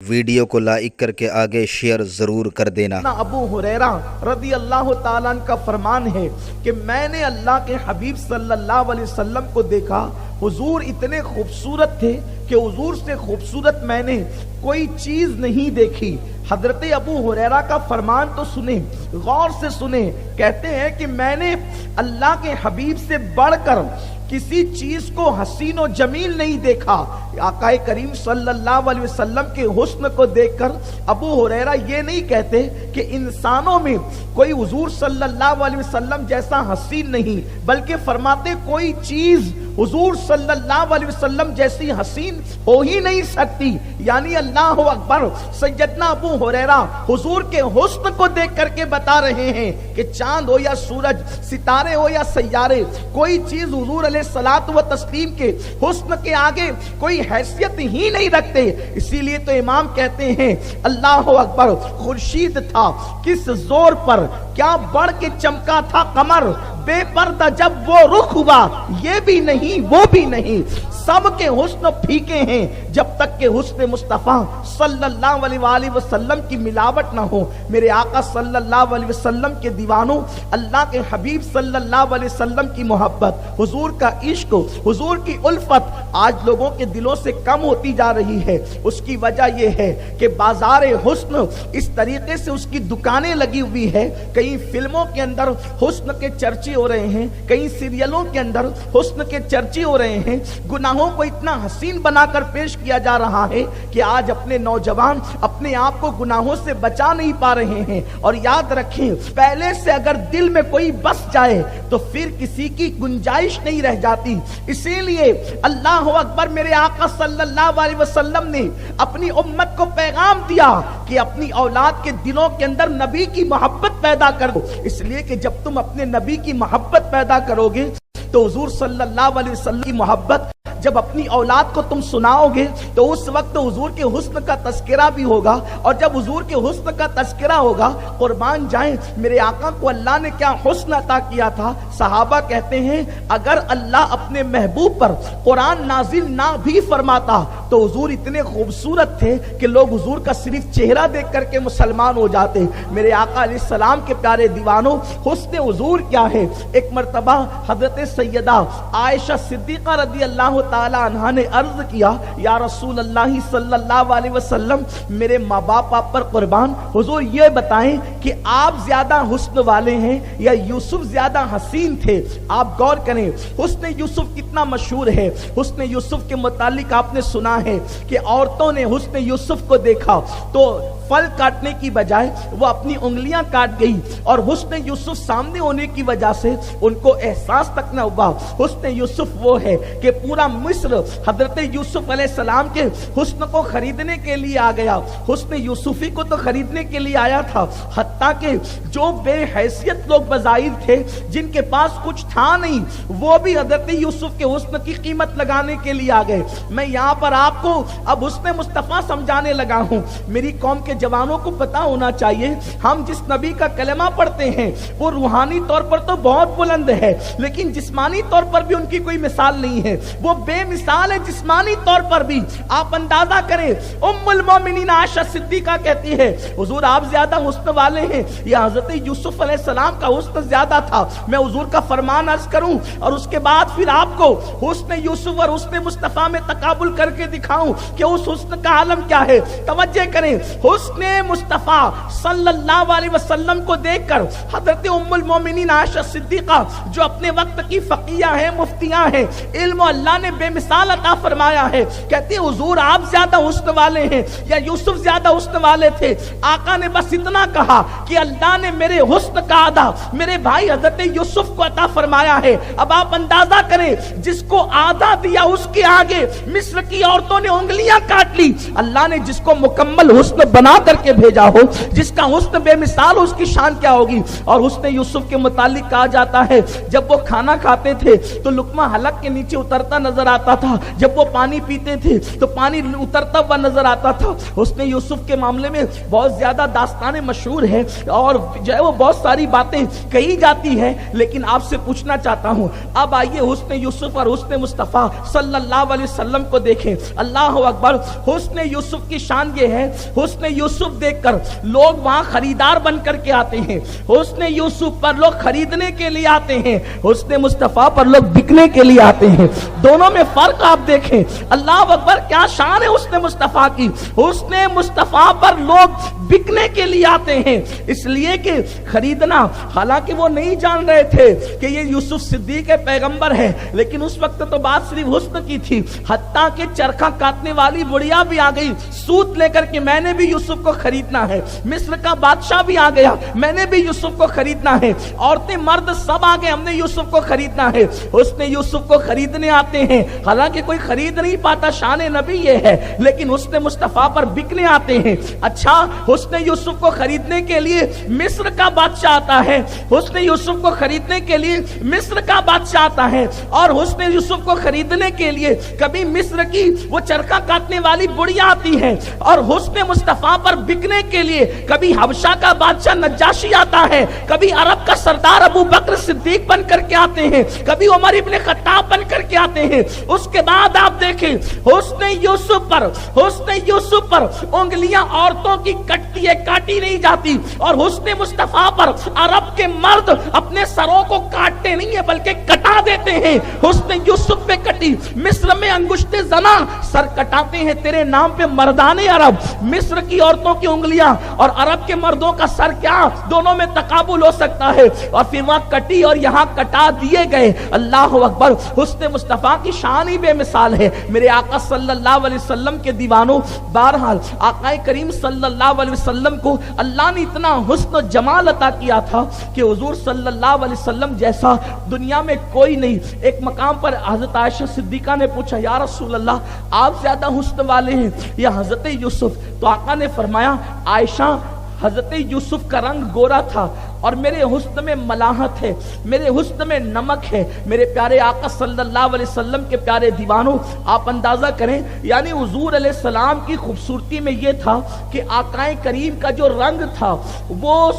Video کو like کر کے آگے شیئر ضرور کر دینا۔ ابو ہریرہ رضی اللہ تعالیٰ عنہ کا فرمان ہے کہ میں نے اللہ کے حبیب صلی اللہ علیہ وسلم کو دیکھا، حضور اتنے خوبصورت تھے کہ حضور سے خوبصورت میں نے کوئی چیز نہیں دیکھی۔ حضرت ابو ہریرہ کا فرمان تو سنیں، غور سے سنیں، کہتے ہیں کہ میں نے اللہ کے حبیب سے بڑھ کر کسی چیز کو حسین و جمیل نہیں دیکھا۔ آقا کریم صلی اللہ علیہ وسلم کے حسن کو دیکھ کر ابو ہریرہ یہ نہیں کہتے کہ انسانوں میں کوئی حضور صلی اللہ علیہ وسلم جیسا حسین نہیں، بلکہ فرماتے کوئی چیز حضور صلی اللہ علیہ وسلم جیسی حسین ہو ہی نہیں سکتی۔ یعنی اللہ اکبر، سیدنا ابو ہریرہ حضور کے حسن کو دیکھ کر کے بتا رہے ہیں کہ چاند ہو یا سورج، ستارے ہو یا سیارے، کوئی چیز حضور علیہ الصلوۃ و تسلیم کے حسن کے آگے کوئی حیثیت ہی نہیں رکھتے۔ اسی لیے تو امام کہتے ہیں اللہ اکبر، خورشید تھا کس زور پر، کیا بڑھ کے چمکا تھا قمر، بے پردہ جب وہ رخ ہوا، یہ بھی نہیں وہ بھی نہیں، سب کے حسن پھیکے ہیں جب تک کہ حسن مصطفیٰ صلی اللہ علیہ وآلہ وسلم کی ملاوٹ نہ ہو۔ میرے آقا صلی اللہ علیہ وسلم کے دیوانوں، اللہ کے حبیب صلی اللہ علیہ وسلم کی محبت، حضور کا عشق، حضور کی الفت آج لوگوں کے دلوں سے کم ہوتی جا رہی ہے۔ اس کی وجہ یہ ہے کہ بازار حسن اس طریقے سے اس کی دکانیں لگی ہوئی ہے، کئی فلموں کے اندر حسن کے چرچے ہو رہے ہیں، کئی سیریلوں کے اندر حسن کے چرچے ہو رہے ہیں، گناہوں کو اتنا حسین بنا کر پیش کیا جا رہا ہے کہ آج اپنے نوجوان اپنے آپ کو گناہوں سے بچا نہیں پا رہے ہیں۔ اور یاد رکھیں، پہلے سے اگر دل میں کوئی بس جائے تو پھر کسی کی گنجائش نہیں رہ جاتی۔ اسی لیے اللہ اکبر، میرے آقا صلی اللہ علیہ وسلم نے اپنی امت کو پیغام دیا کہ اپنی اولاد کے دلوں کے اندر نبی کی محبت پیدا کرو، اس لیے کہ جب تم اپنے نبی کی محبت پیدا کرو گے تو حضور صلی اللہ علیہ وسلم کی محبت جب اپنی اولاد کو تم سناؤ گے تو اس وقت حضور کے حسن کا تذکرہ بھی ہوگا، اور جب حضور کے حسن کا تذکرہ ہوگا، قربان جائیں میرے آقا کو اللہ نے کیا حسن عطا کیا تھا۔ صحابہ کہتے ہیں اگر اللہ اپنے محبوب پر قرآن نازل نہ بھی فرماتا تو حضور اتنے خوبصورت تھے کہ لوگ حضور کا صرف چہرہ دیکھ کر کے مسلمان ہو جاتے۔ میرے آقا علیہ السلام کے پیارے دیوانوں، حسن حضور کیا ہے؟ ایک مرتبہ حضرت سیدہ عائشہ صدیقہ رضی اللہ تعالی عنہ نے عرض کیا، یا رسول اللہ صلی اللہ علیہ وسلم، میرے ماں باپ آپ پر قربان، حضور یہ بتائیں کہ آپ زیادہ حسن والے ہیں یا یوسف زیادہ حسین تھے؟ آپ غور کریں، حسن یوسف کتنا مشہور ہے۔ حسن یوسف کے متعلق آپ نے سنا ہے کہ عورتوں نے حسن یوسف کو دیکھا تو پھل کاٹنے کی بجائے وہ اپنی انگلیاں کاٹ گئی، اور حسن یوسف سامنے ہونے کی وجہ سے ان کو احساس تک نہ ہوا۔ حسن یوسف وہ ہے کہ پورا مصر حضرت یوسف علیہ السلام کے حسن کو خریدنے کے لیے آ گیا، حسن یوسفی کو تو خریدنے کے لیے آیا تھا، حتیٰ کہ جو بے حیثیت لوگ بظاہر تھے، جن کے پاس کچھ تھا نہیں، وہ بھی حضرت یوسف کے حسن کی قیمت لگانے کے لیے آ گئے۔ میں یہاں پر آپ کو اب حسن مصطفیٰ سمجھانے لگا ہوں۔ میری قوم کے جوانوں کو پتا ہونا چاہیے، ہم جس نبی کا کلمہ پڑھتے ہیں وہ روحانی طور پر تو بہت بلند ہے، لیکن جسمانی طور پر بھی ان کی کوئی مثال نہیں ہے، وہ بے مثال ہے جسمانی طور پر بھی۔ آپ اندازہ کریں، ام المومنین عائشہ صدیقہ کہتی ہے حضور آپ زیادہ حسن والے ہیں یا حضرت یوسف علیہ السلام کا حسن زیادہ تھا؟ میں حضور کا فرمان عرض کروں اور اس کے بعد پھر آپ کو حسن یوسف اور حسن مصطفیٰ میں تقابل کر کے دکھاؤں کہ اس حسن کا عالم کیا ہے۔ توجہ کریں، حسن مصطفیٰ صلی اللہ علیہ وسلم کو دیکھ کر حضرت ام المومنین عائشہ صدیقہ جو اپنے وقت کی فقیہ ہیں، مفتیاں ہیں، علم اللہ نے بے مثال عطا فرمایا ہے، کہتے ہیں حضور آپ زیادہ حسن والے ہیں یا یوسف زیادہ حسن والے تھے؟ آقا نے بس اتنا کہا کہ اللہ نے میرے حسن کا آدھا میرے بھائی حضرت یوسف کو عطا فرمایا ہے۔ اب آپ اندازہ کریں، جس کو آدھا دیا اس کے آگے مصر کی عورتوں نے انگلیاں کاٹ لی۔ اللہ نے جس کو مکمل حسن بنا کر کے بھیجا ہو، جس کا حسن بے مثال، اس کی شان کیا ہوگی؟ اور حسن یوسف کے متعلق کہا جاتا ہے جب وہ کھانا کھاتے تھے تو لقمہ حلق کے نیچے اترتا نظر آتا تھا، جب وہ پانی پیتے تھے تو پانی اترتا ہوا نظر آتا تھا۔ حسن یوسف کے معاملے میں بہت زیادہ داستانیں مشہور ہیں اور جو ہے وہ بہت ساری باتیں کہی جاتی ہیں، لیکن آپ سے پوچھنا چاہتا ہوں، اب آئیے حسن یوسف یوسف اور حسن مصطفیٰ صلی اللہ علیہ وسلم کو دیکھیں. اللہ اکبر. حسن یوسف کی شان یہ ہے, حسن یوسف دیکھ کر لوگ وہاں خریدار بن کر کے آتے ہیں. حسن یوسف پر لوگ خریدنے کے لیے آتے ہیں, حسن مصطفیٰ پر لوگ بکنے کے لیے آتے ہیں. دونوں میں فرق آپ دیکھیں. اللہ اکبر. کیا شان ہے حسن مصطفیٰ کی. حسن مصطفیٰ پر لوگ بکنے کے لیے آتے ہیں, اس لیے کہ خریدنا, حالانکہ وہ نہیں جان رہے تھے کہ یہ یوسف صدیق پیغمبر ہے, لیکن اس وقت تو بات صرف حسن کی تھی. حتیٰ کہ چرخہ کاٹنے والی بڑھیا بھی آ گئی سوت لے کر کے, میں نے بھی یوسف کو خریدنا ہے. مصر کا بادشاہ بھی آ گیا, میں نے بھی یوسف کو خریدنا ہے. عورتیں مرد سب آ گئے, ہم نے یوسف کو خریدنا ہے. حسن یوسف کو خریدنے آتے ہیں, حالانکہ کوئی خرید نہیں پاتا, شان نبی یہ ہے, لیکن حسن مصطفیٰ پر بکنے آتے ہیں. اچھا, حسن یوسف کو خریدنے کے لیے مصر کا بادشاہ آتا ہے, حسن یوسف کو خریدنے کے لیے مصر کا بادشاہ آتا ہے, اور حسن یوسف کو خریدنے کے لیے کبھی مصر کی وہ چرخہ کاٹنے والی بڑھیا آتی ہے, اور حسن مصطفیٰ پر بکنے کے لیے کبھی حبشہ کا بادشاہ نجاشی آتا ہے, کبھی عرب کا سردار ابو بکر صدیق بن کر کے آتے ہیں, کبھی عمر ابن خطاب بن کر کے آتے ہیں. اس کے بعد آپ دیکھیں حسن یوسف پر انگلیاں عورتوں کی کٹتی ہے, کاٹی نہیں جاتی, اور حسن مصطفیٰ پر عرب کے مرد اپنے سروں کو کاٹتے نہیں ہیں بلکہ کٹا دیتے ہیں. حسن یوسف پہ کٹی. مصر میں انگشت زنا سر کٹاتے ہیں تیرے نام پہ مردان عرب. مصر کی عورتوں کی انگلیاں اور عرب کے مردوں کا سر, کیا دونوں میں تقابل ہو سکتا ہے؟ اور پھر وہاں کٹی اور یہاں کٹا دیے گئے. اللہ اکبر. حسن مصطفیٰ کی شان ہی بے مثال ہے. میرے آقا صلی اللہ علیہ وسلم کے دیوانوں, بہرحال آقا کریم صلی اللہ علیہ وسلم کو اللہ نے اتنا حسن و جمال عطا کیا تھا کہ حضور صلی اللہ علیہ وسلم جیسا دنیا میں کوئی نہیں. ایک مقام پر حضرت عائشہ صدیقہ نے پوچھا, یا رسول اللہ آپ زیادہ حسن والے ہیں یا حضرت یوسف؟ تو آقا نے فرمایا, عائشہ حضرت یوسف کا رنگ گورا تھا اور میرے حسن میں ملاحت ہے, میرے حسن میں نمک ہے. میرے پیارے آقا صلی اللہ علیہ وسلم کے پیارے دیوانوں, آپ اندازہ کریں, یعنی حضور علیہ السلام کی خوبصورتی میں یہ تھا کہ آقا کریم کا جو رنگ تھا وہ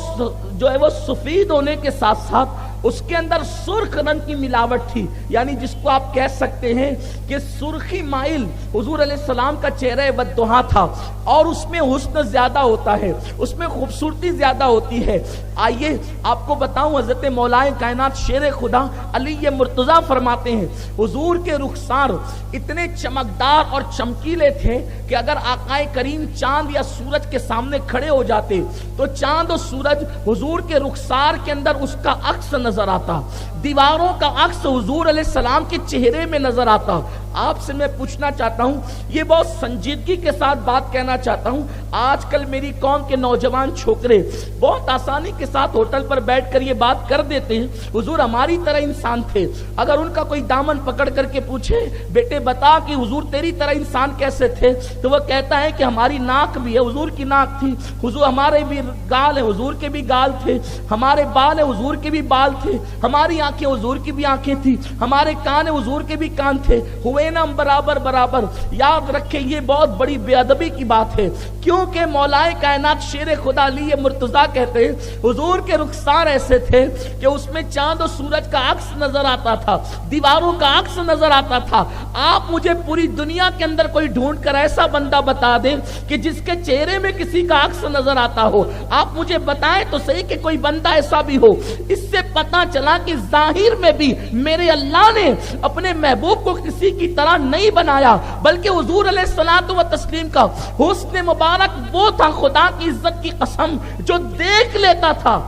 جو ہے وہ سفید ہونے کے ساتھ ساتھ اس کے اندر سرخ رنگ کی ملاوٹ تھی. یعنی جس کو آپ کہہ سکتے ہیں کہ سرخی مائل حضور علیہ السلام کا چہرہ والدہا تھا, اور اس میں حسن زیادہ ہوتا ہے, اس میں خوبصورتی زیادہ ہوتی ہے. آئیے آپ کو بتاؤں, حضرت مولائے کائنات شیر خدا علی مرتضیٰ فرماتے ہیں, حضور کے رخسار اتنے چمکدار اور چمکیلے تھے کہ اگر آقا کریم چاند یا سورج کے سامنے کھڑے ہو جاتے تو چاند و سورج حضور کے رخسار کے اندر اس کا عکس نظر آتا, دیواروں کا عکس حضور علیہ السلام کے چہرے میں نظر آتا. آپ سے میں پوچھنا چاہتا ہوں, یہ بہت سنجیدگی کے ساتھ بات کہنا چاہتا ہوں, آج کل میری قوم کے نوجوان چھوکرے بہت آسانی کے ساتھ ہوٹل پر بیٹھ کر یہ بات کر دیتے ہیں, حضور ہماری طرح انسان تھے. اگر ان کا کوئی دامن پکڑ کر کے پوچھے, بیٹے بتا کہ حضور تیری طرح انسان کیسے تھے, تو وہ کہتا ہے کہ ہماری ناک بھی ہے, حضور کی ناک تھی, حضور ہمارے بھی گال ہے, حضور کے بھی گال تھے, ہمارے بال ہے, حضور کے بھی بال تھے, ہماری آنکھیں حضور کی بھی آنکھیں تھی, ہمارے کان ہے, حضور کے بھی کان تھے, ہوئے نا ہم برابر برابر. یاد رکھیں یہ بہت بڑی بے ادبی کی بات ہے, کیونکہ مولائے کائنات شیر خدا علی مرتضیٰ کہتے ہیں حضور کے رخسار ایسے تھے کہ اس میں چاند و سورج کا عکس نظر آتا تھا, دیواروں کا عکس نظر آتا تھا. آپ مجھے پوری دنیا کے اندر کوئی ڈھونڈ کر ایسا بندہ بتا دیں کہ جس کے چہرے میں کسی کا عکس نظر آتا ہو, آپ مجھے بتائیں تو صحیح کہ کوئی بندہ ایسا بھی ہو. اس سے پتہ چلا کہ ظاہر میں بھی میرے اللہ نے اپنے محبوب کو کسی کی طرح نہیں بنایا, بلکہ حضور علیہ الصلوۃ والتسلیم کا حسن مبارک وہ تھا, خدا کی عزت کی قسم, جو دیکھ لیتا تھا,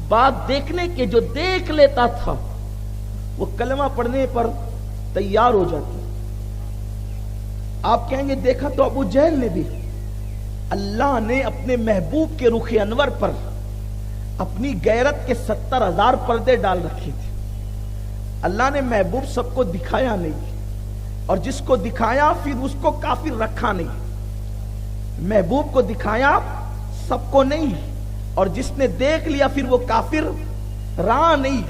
بات دیکھنے کے جو دیکھ لیتا تھا وہ کلمہ پڑھنے پر تیار ہو جاتا. آپ کہیں گے دیکھا تو ابو جہل نے بھی. اللہ نے اپنے محبوب کے رخ انور پر اپنی غیرت کے 70,000 پردے ڈال رکھے تھے. اللہ نے محبوب سب کو دکھایا نہیں, اور جس کو دکھایا پھر اس کو کافر رکھا نہیں. محبوب کو دکھایا سب کو نہیں, اور جس نے دیکھ لیا پھر وہ کافر رہا نہیں,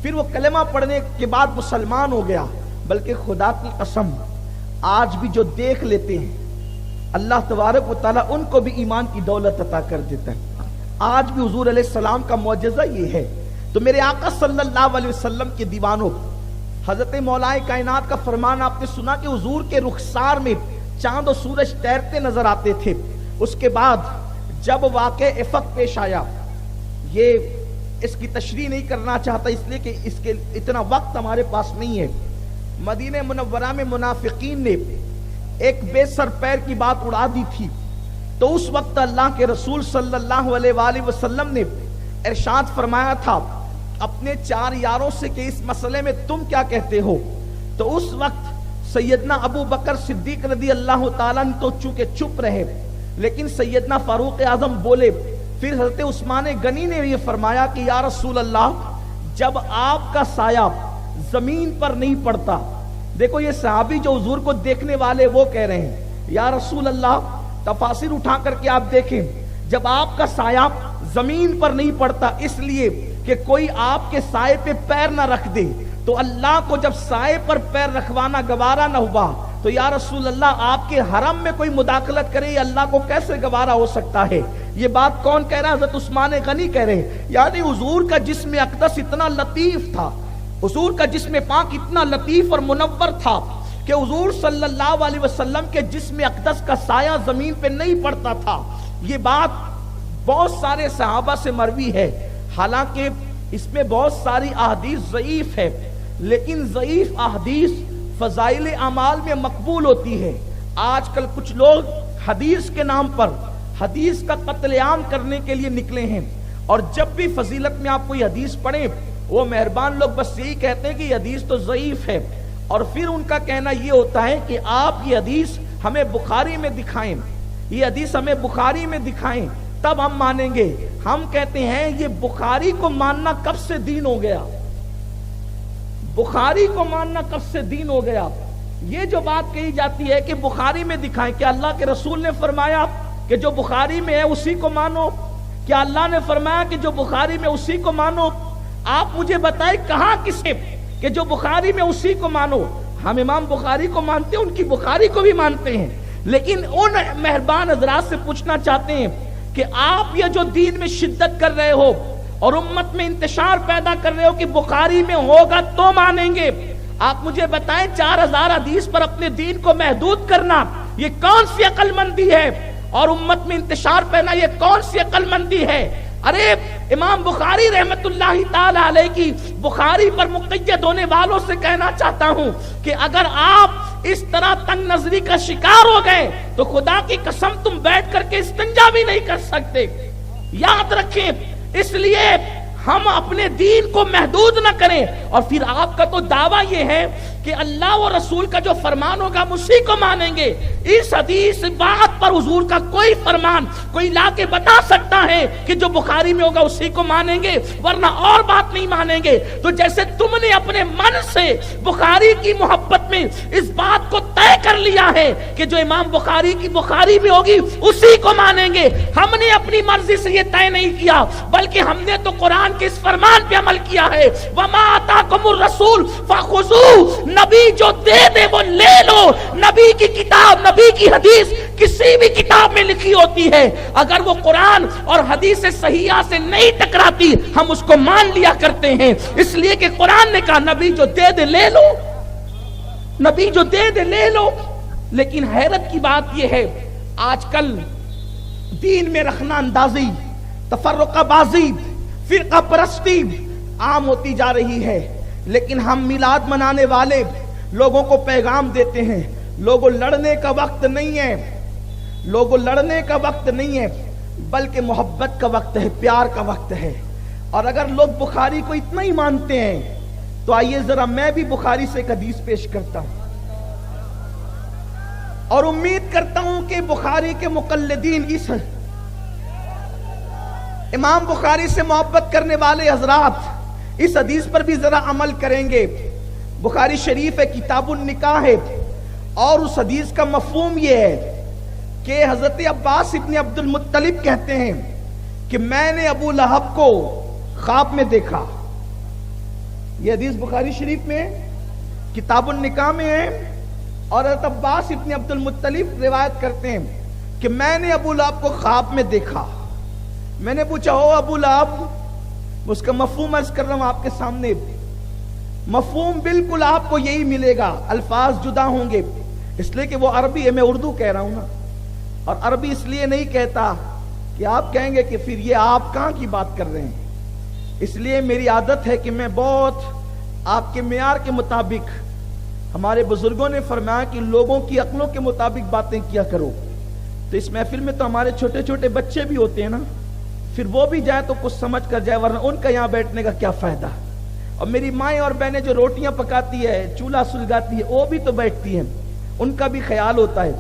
پھر وہ کلمہ پڑھنے کے بعد مسلمان ہو گیا. بلکہ خدا کی قسم آج بھی جو دیکھ لیتے ہیں اللہ تبارک و تعالیٰ ان کو بھی ایمان کی دولت عطا کر دیتا ہے. آج بھی حضور علیہ السلام کا معجزہ یہ ہے. تو میرے آقا صلی اللہ علیہ وسلم کے دیوانوں, حضرت مولا کائنات کا فرمان آپ نے سنا کہ حضور کے رخسار میں چاند و سورج تیرتے نظر آتے تھے. اس کے بعد جب واقع افق پیش آیا، یہ اس کی تشریح نہیں کرنا چاہتا اس لیے کہ اس کے اتنا وقت ہمارے پاس نہیں ہے. مدینہ منورہ میں منافقین نے ایک بے سر پیر کی بات اڑا دی تھی، تو اس وقت اللہ کے رسول صلی اللہ علیہ وآلہ وسلم نے ارشاد فرمایا تھا اپنے 4 یاروں سے کہ اس مسئلے میں تم کیا کہتے ہو. تو اس وقت سیدنا ابو بکر صدیق رضی اللہ تعالیٰ نے تو چونکہ چپ رہے، لیکن سیدنا فاروق اعظم بولے. پھر حضرت عثمان غنی نے یہ فرمایا کہ یا رسول اللہ، جب آپ کا سایہ زمین پر نہیں پڑتا، دیکھو یہ صحابی جو حضور کو دیکھنے والے وہ کہہ رہے ہیں یا رسول اللہ، تفاسیر اٹھا کر کے آپ دیکھیں، جب آپ کا سایہ زمین پر نہیں پڑتا اس لیے کہ کوئی آپ کے سائے پہ پیر نہ رکھ دے، تو اللہ کو جب سائے پر پیر رکھوانا گوارا نہ ہوا تو یا رسول اللہ آپ کے حرم میں کوئی مداخلت کرے یہ اللہ کو کیسے گوارا ہو سکتا ہے. یہ بات کون کہہ رہا ہے؟ حضرت عثمان غنی کہہ رہے ہیں. یعنی حضور کا جسم اقدس اتنا لطیف تھا، حضور کا جسم پاک اتنا لطیف اور منور تھا کہ حضور صلی اللہ علیہ وسلم کے جسم اقدس کا سایہ زمین پہ نہیں پڑتا تھا. یہ بات بہت سارے صحابہ سے مروی ہے، حالانکہ اس میں بہت ساری احادیث ضعیف ہے، لیکن ضعیف احادیث فضائل اعمال میں مقبول ہوتی ہے. آج کل کچھ لوگ حدیث کے نام پر حدیث کا قتل عام کرنے کے لیے نکلے ہیں، اور جب بھی فضیلت میں آپ کوئی حدیث پڑھیں وہ مہربان لوگ بس یہی کہتے ہیں کہ یہ حدیث تو ضعیف ہے، اور پھر ان کا کہنا یہ ہوتا ہے کہ آپ یہ حدیث ہمیں بخاری میں دکھائیں، یہ حدیث ہمیں بخاری میں دکھائیں تب ہم مانیں گے. ہم کہتے ہیں یہ بخاری کو ماننا کب سے دین ہو گیا؟ بخاری کو ماننا کب سے دین ہو گیا؟ یہ جو بات کہی جاتی ہے کہ بخاری میں دکھائیں، کہ اللہ کے رسول نے فرمایا کہ جو بخاری میں ہے اسی کو مانو؟ کیا اللہ نے فرمایا کہ جو بخاری میں اسی کو مانو؟ آپ مجھے بتائیں کہاں کسے کہ جو بخاری میں اسی کو مانو؟ ہم امام بخاری کو مانتے ہیں، ان کی بخاری کو بھی مانتے ہیں، لیکن ان مہربان حضرات سے پوچھنا چاہتے ہیں کہ آپ یہ جو دین میں شدت کر رہے ہو اور امت میں انتشار پیدا کر رہے ہو کہ بخاری میں ہوگا تو مانیں گے، آپ مجھے بتائیں 4000 حدیث پر اپنے دین کو محدود کرنا یہ کون سی عقل مندی ہے؟ اور امت میں انتشار پیدا یہ کون سی عقل مندی ہے؟ ارے امام بخاری رحمت اللہ تعالی علیہ کی بخاری پر مقید ہونے والوں سے کہنا چاہتا ہوں کہ اگر آپ اس طرح تنگ نظری کا شکار ہو گئے تو خدا کی قسم تم بیٹھ کر کے استنجا بھی نہیں کر سکتے. یاد رکھیں، اس لیے ہم اپنے دین کو محدود نہ کریں. اور پھر آپ کا تو دعویٰ یہ ہے کہ اللہ و رسول کا جو فرمان ہوگا ہم اسی کو مانیں گے. اس حدیث بات پر حضور کا کوئی فرمان کوئی لا کے بتا سکتا ہے کہ جو بخاری میں ہوگا اسی کو مانیں گے، ورنہ اور بات نہیں مانیں گے. تو جیسے تم نے اپنے من سے بخاری کی محبت میں اس بات کو طے کر لیا ہے کہ جو امام بخاری کی بخاری میں ہوگی اسی کو مانیں گے، ہم نے اپنی مرضی سے یہ طے نہیں کیا، بلکہ ہم نے تو قرآن کے اس فرمان پہ عمل کیا ہے. وَمَا آتَاكُمُ الرَّسُولُ فَخُذُوهُ، نبی جو دے دے وہ لے لو. نبی کی کتاب، نبی کی حدیث کسی بھی کتاب میں لکھی ہوتی ہے، اگر وہ قرآن اور حدیث صحیحہ سے نہیں ٹکراتی ہم اس کو مان لیا کرتے ہیں. اس لیے کہ قرآن نے کہا نبی جو دے دے لے لو، نبی جو دے دے لے لو. لیکن حیرت کی بات یہ ہے آج کل دین میں رخنہ اندازی، تفرقہ بازی، فرقہ پرستی عام ہوتی جا رہی ہے. لیکن ہم میلاد منانے والے لوگوں کو پیغام دیتے ہیں لوگوں لڑنے کا وقت نہیں ہے، لوگوں لڑنے کا وقت نہیں ہے، بلکہ محبت کا وقت ہے، پیار کا وقت ہے. اور اگر لوگ بخاری کو اتنا ہی مانتے ہیں تو آئیے ذرا میں بھی بخاری سے ایک حدیث پیش کرتا ہوں، اور امید کرتا ہوں کہ بخاری کے مقلدین اس امام بخاری سے محبت کرنے والے حضرات اس حدیث پر بھی ذرا عمل کریں گے. بخاری شریف ہے، کتاب النکاح ہے، اور اس حدیث کا مفہوم یہ ہے کہ حضرت عباس ابن عبد المطلب کہتے ہیں کہ میں نے ابو لہب کو خواب میں دیکھا. یہ حدیث بخاری شریف میں کتاب النکاح میں ہے، اور حضرت عباس ابن عبد المطلب روایت کرتے ہیں کہ میں نے ابو لہب کو خواب میں دیکھا. میں نے پوچھا ہو ابو لہب، اس کا مفہوم عرض کر رہا ہوں آپ کے سامنے. مفہوم بالکل آپ کو یہی ملے گا، الفاظ جدا ہوں گے، اس لیے کہ وہ عربی ہے، میں اردو کہہ رہا ہوں نا، اور عربی اس لیے نہیں کہتا کہ آپ کہیں گے کہ پھر یہ آپ کہاں کی بات کر رہے ہیں، اس لیے میری عادت ہے کہ میں بہت آپ کے معیار کے مطابق، ہمارے بزرگوں نے فرمایا کہ لوگوں کی عقلوں کے مطابق باتیں کیا کرو، تو اس محفل میں تو ہمارے چھوٹے چھوٹے بچے بھی ہوتے ہیں نا، پھر وہ بھی جائے تو کچھ سمجھ کر جائے، ورنہ ان کا یہاں بیٹھنے کا کیا فائدہ۔ اور میری مائیں اور بہنیں جو روٹیاں پکاتی ہے، چولہا سلگاتی ہے، وہ بھی تو بیٹھتی ہیں، ان کا بھی خیال ہوتا ہے۔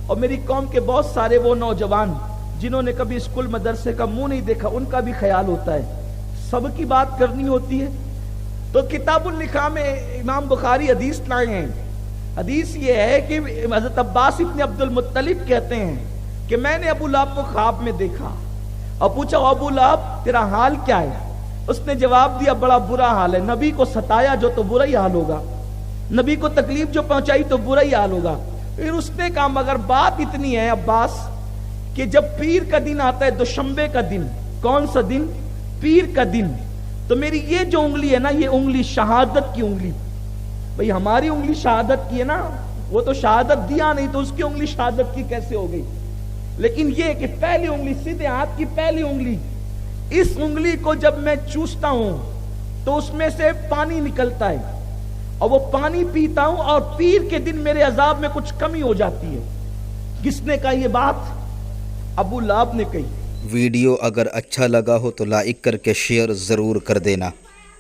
اور میری قوم کے بہت سارے وہ نوجوان جنہوں نے کبھی اسکول مدرسے کا منہ نہیں دیکھا، ان کا بھی خیال ہوتا ہے، سب کی بات کرنی ہوتی ہے۔ تو کتاب النکاح میں امام بخاری حدیث لائے ہیں، حدیث یہ ہے کہ حضرت عباس ابن عبد المطلب کہتے ہیں کہ میں نے ابو لہب کو خواب میں دیکھا اور پوچھا ابو لہب تیرا حال کیا ہے؟ اس نے جواب دیا بڑا برا حال ہے، نبی کو ستایا جو تو برا ہی حال ہوگا، نبی کو تکلیف جو پہنچائی تو برا ہی حال ہوگا۔ پھر اس نے کہا مگر بات اتنی ہے عباس کہ جب پیر کا دن آتا ہے، دوشنبے کا دن، کون سا دن؟ پیر کا دن، تو میری یہ جو انگلی ہے نا، یہ انگلی شہادت کی انگلی، بھئی ہماری انگلی شہادت کی ہے نا، وہ تو شہادت دیا نہیں تو اس کی انگلی شہادت کی کیسے ہو گئی؟ لیکن یہ کہ پہلی انگلی، سیدھے ہاتھ کی پہلی انگلی، اس انگلی کو جب میں چوستا ہوں تو اس میں سے پانی نکلتا ہے، اور وہ پانی پیتا ہوں اور پیر کے دن میرے عذاب میں کچھ کمی ہو جاتی ہے۔ کس نے کہا یہ بات؟ ابو لہب نے کہی۔ ویڈیو اگر اچھا لگا ہو تو لائک کر کے شیئر ضرور کر دینا۔